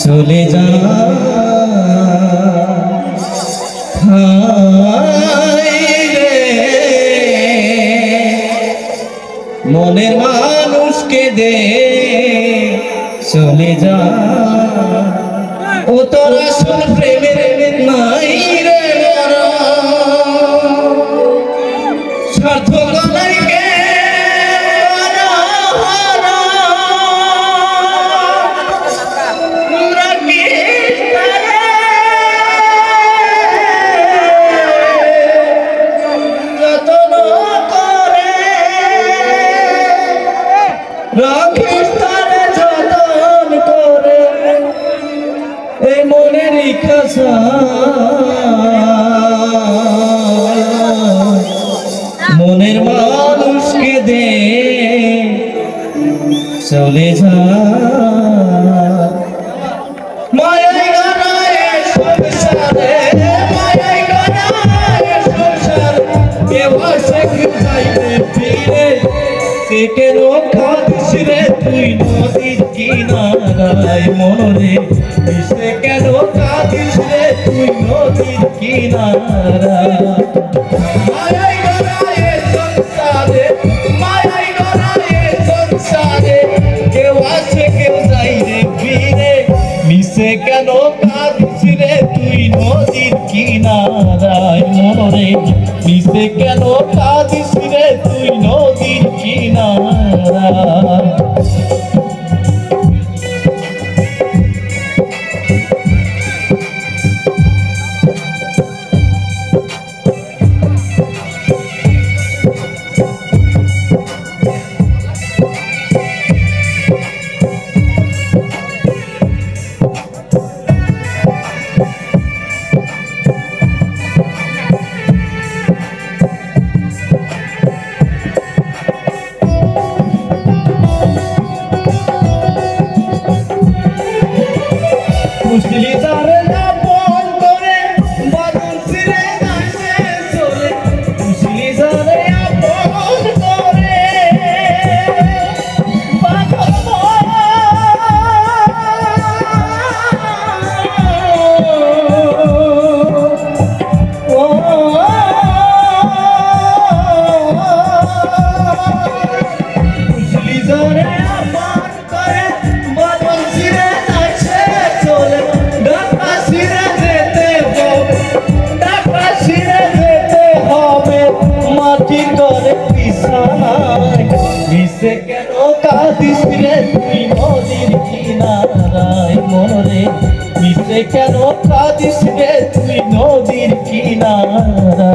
চলে যা মনের মানুষকে দে চলে যা ও তোর আসল প্রেমের নাই রে মরা স্বার্থ গলাইকে রাখিস তারে যতন করে এই মনের ইচ্ছা মনের মানুষকে দে চলে যা মায়াই গড়ায় সংসারে মায়াই গড়ায় সংসার কেউ আসে কেউ যাইবে ফিরে কেন কাঁদিস রে তুই নদীর কিনারায় মনরে সে কেন কাঁদিস রে তুই নদীর কিনারায় মায়াই গড়ায় সংসারে মায়াই গড়ায় সংসারে কেউ আসে কেউ যাই রে ফিরে মিশে কেন কাঁদিস রে তুই নদীর কিনারায় মনরে মিশে কেন কাঁদিস রে তুই নদীর কিনারায় কেন কাঁদিস রে তুই নদীর কিনারায় মনরে মিশে কেন কাঁদিস রে তুই নদীর কিনারায়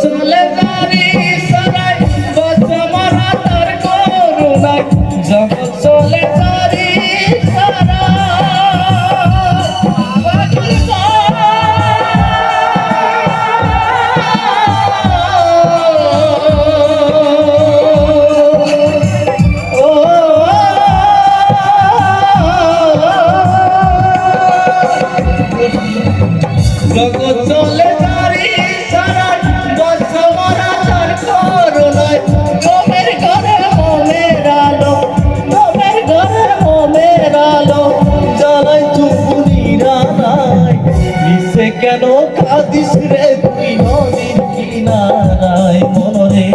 চলে গাড়ি সারাই বসমরা তার করুণায় জগৎ চলে গাড়ি জগৎ চলে গাড়ি কেন কাঁদিস রে তুই নদীর কিনারায় মনরে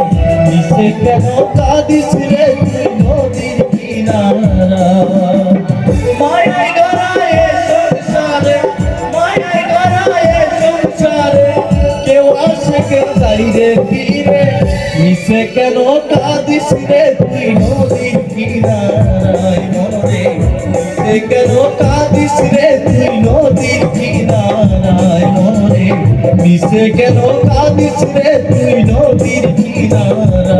মিশে কেন কাঁদিস রে তুই নদীর কিনারায় মায়াই গড়ায় সংসারে মায়াই গড়ায় সংসারে কেউ আসে কেউ যাই রে ফিরে মিশে কেন কাঁদিস রে তুই নদীর কিনারায় মনরে মিশে কেন কাঁদিস রে তুই নদীর কিনারায় মনরে মিশে কেন কাঁদিস রে তুই নদীর কিনারায়